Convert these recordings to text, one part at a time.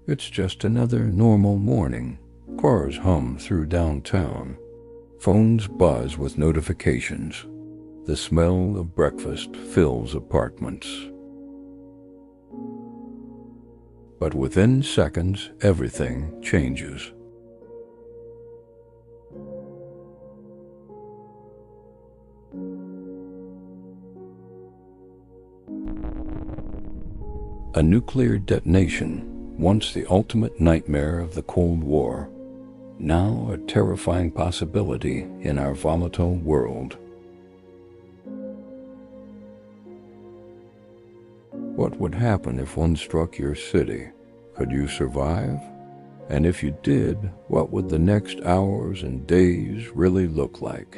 It's just another normal morning. Cars hum through downtown. Phones buzz with notifications. The smell of breakfast fills apartments. But within seconds, everything changes. A nuclear detonation, once the ultimate nightmare of the Cold War, now a terrifying possibility in our volatile world. What would happen if one struck your city? Could you survive? And if you did, what would the next hours and days really look like?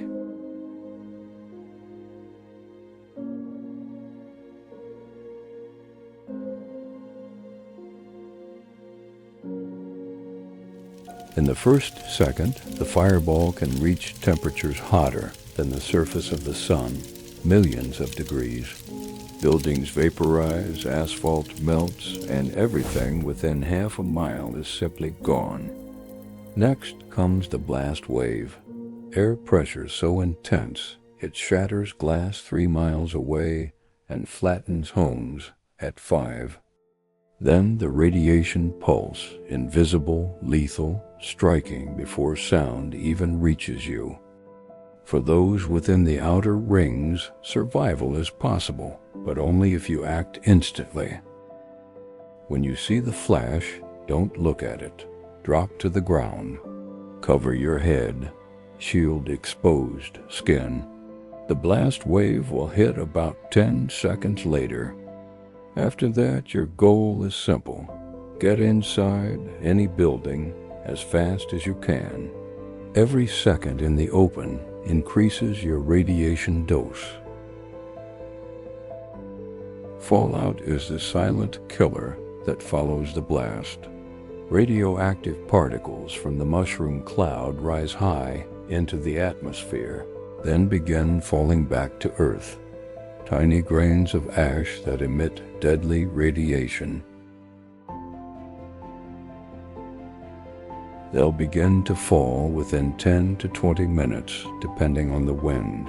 In the first second, the fireball can reach temperatures hotter than the surface of the sun, millions of degrees. Buildings vaporize, asphalt melts, and everything within half a mile is simply gone. Next comes the blast wave. Air pressure so intense, it shatters glass 3 miles away and flattens homes at 5. Then the radiation pulse, invisible, lethal, striking before sound even reaches you. For those within the outer rings, survival is possible, but only if you act instantly. When you see the flash, don't look at it. Drop to the ground. Cover your head. Shield exposed skin. The blast wave will hit about 10 seconds later. After that, your goal is simple. Get inside any building as fast as you can. Every second in the open increases your radiation dose. Fallout is the silent killer that follows the blast. Radioactive particles from the mushroom cloud rise high into the atmosphere, then begin falling back to Earth. Tiny grains of ash that emit deadly radiation. They'll begin to fall within 10 to 20 minutes, depending on the wind.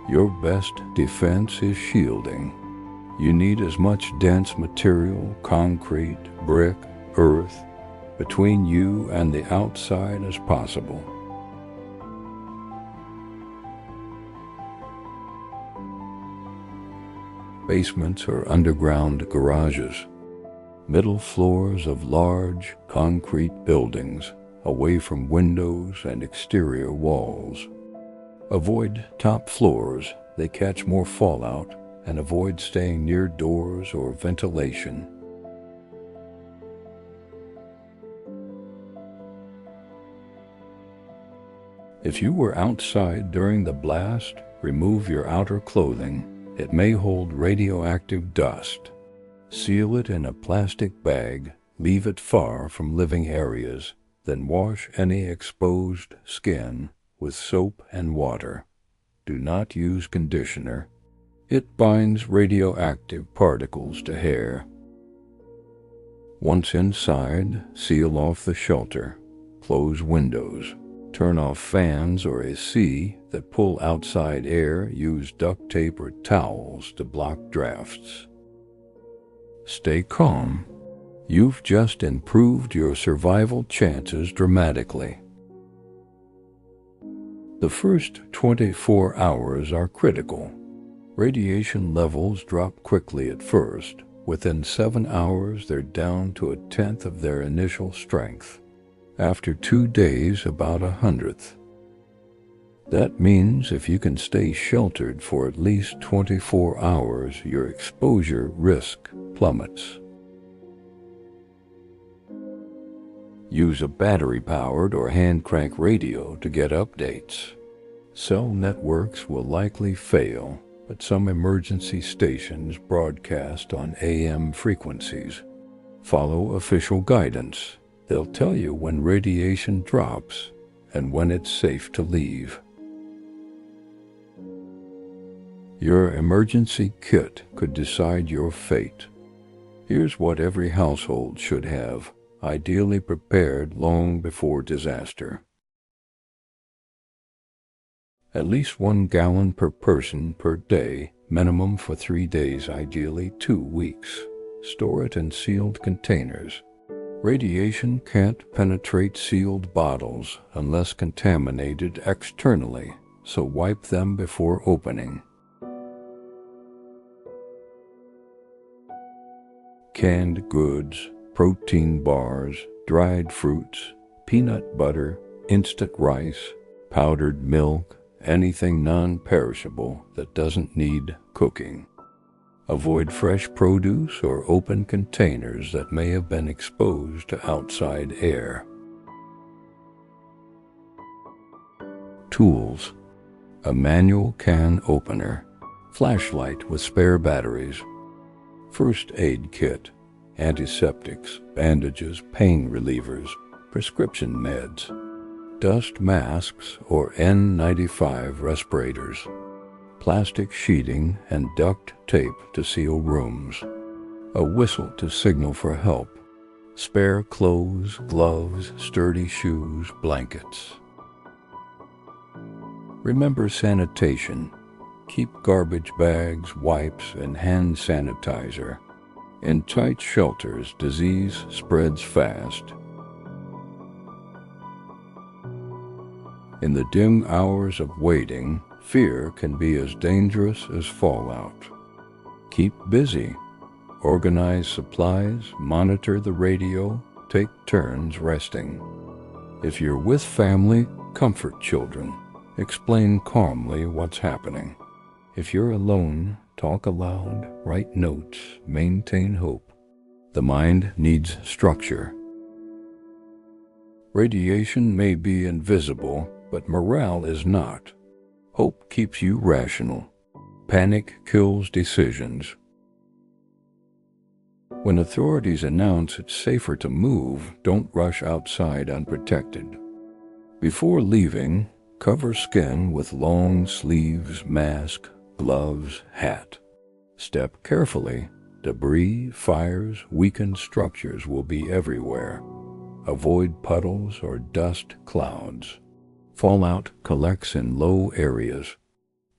Your best defense is shielding. You need as much dense material, concrete, brick, earth, between you and the outside as possible. Basements or underground garages. Middle floors of large, concrete buildings, away from windows and exterior walls. Avoid top floors, they catch more fallout, and avoid staying near doors or ventilation. If you were outside during the blast, remove your outer clothing. It may hold radioactive dust. Seal it in a plastic bag, leave it far from living areas, then wash any exposed skin with soap and water. Do not use conditioner. It binds radioactive particles to hair. Once inside, seal off the shelter. Close windows. Turn off fans or AC that pull outside air. Use duct tape or towels to block drafts. Stay calm. You've just improved your survival chances dramatically. The first 24 hours are critical. Radiation levels drop quickly at first. Within 7 hours, they're down to 1/10 of their initial strength. After 2 days, about 1/100th. That means if you can stay sheltered for at least 24 hours, your exposure risk plummets. Use a battery-powered or hand-crank radio to get updates. Cell networks will likely fail, but some emergency stations broadcast on AM frequencies. Follow official guidance. They'll tell you when radiation drops and when it's safe to leave. Your emergency kit could decide your fate. Here's what every household should have, ideally prepared long before disaster. At least 1 gallon per person per day, minimum for 3 days, ideally 2 weeks. Store it in sealed containers. Radiation can't penetrate sealed bottles unless contaminated externally, so wipe them before opening. Canned goods, protein bars, dried fruits, peanut butter, instant rice, powdered milk, anything non-perishable that doesn't need cooking. Avoid fresh produce or open containers that may have been exposed to outside air. Tools: a manual can opener, flashlight with spare batteries, first aid kit, antiseptics, bandages, pain relievers, prescription meds, dust masks or N95 respirators, plastic sheeting and duct tape to seal rooms, a whistle to signal for help, spare clothes, gloves, sturdy shoes, blankets. Remember sanitation. Keep garbage bags, wipes, and hand sanitizer. In tight shelters, disease spreads fast. In the dim hours of waiting, fear can be as dangerous as fallout. Keep busy. Organize supplies, monitor the radio, take turns resting. If you're with family, comfort children. Explain calmly what's happening. If you're alone, talk aloud, write notes, maintain hope. The mind needs structure. Radiation may be invisible, but morale is not. Hope keeps you rational. Panic kills decisions. When authorities announce it's safer to move, don't rush outside unprotected. Before leaving, cover skin with long sleeves, mask, gloves, hat. Step carefully. Debris, fires, weakened structures will be everywhere. Avoid puddles or dust clouds. Fallout collects in low areas.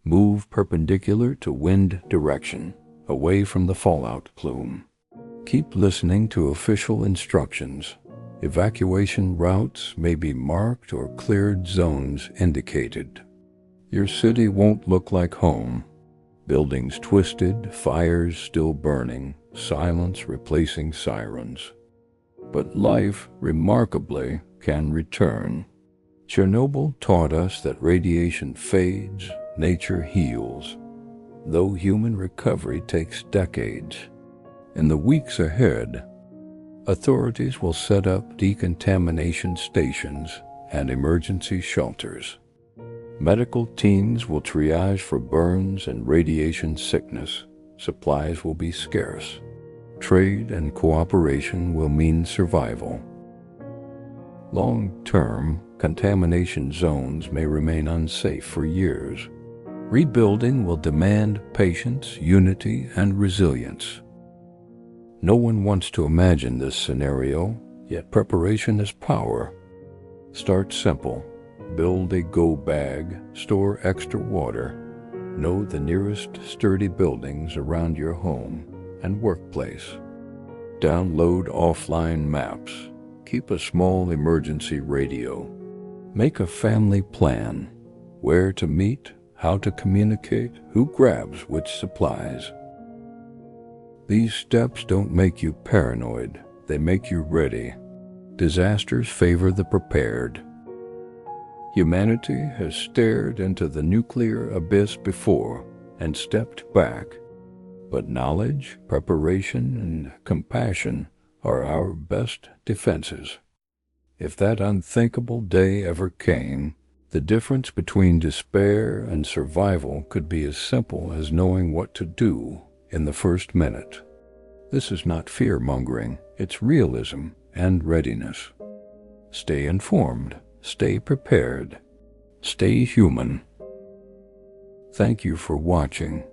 Move perpendicular to wind direction, away from the fallout plume. Keep listening to official instructions. Evacuation routes may be marked or cleared zones indicated. Your city won't look like home. Buildings twisted, fires still burning, silence replacing sirens. But life, remarkably, can return. Chernobyl taught us that radiation fades, nature heals, though human recovery takes decades. In the weeks ahead, authorities will set up decontamination stations and emergency shelters. Medical teams will triage for burns and radiation sickness. Supplies will be scarce. Trade and cooperation will mean survival. Long-term, contamination zones may remain unsafe for years. Rebuilding will demand patience, unity, and resilience. No one wants to imagine this scenario, yet preparation is power. Start simple. Build a go bag, store extra water. Know the nearest sturdy buildings around your home and workplace. Download offline maps. Keep a small emergency radio. Make a family plan. Where to meet, how to communicate, who grabs which supplies. These steps don't make you paranoid, they make you ready. Disasters favor the prepared. Humanity has stared into the nuclear abyss before and stepped back, but knowledge, preparation, and compassion are our best defenses. If that unthinkable day ever came, the difference between despair and survival could be as simple as knowing what to do in the first minute. This is not fear-mongering, it's realism and readiness. Stay informed, stay prepared, stay human. Thank you for watching.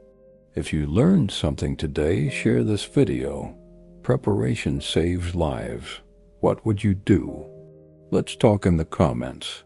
If you learned something today, share this video. preparation saves lives, what would you do? Let's talk in the comments.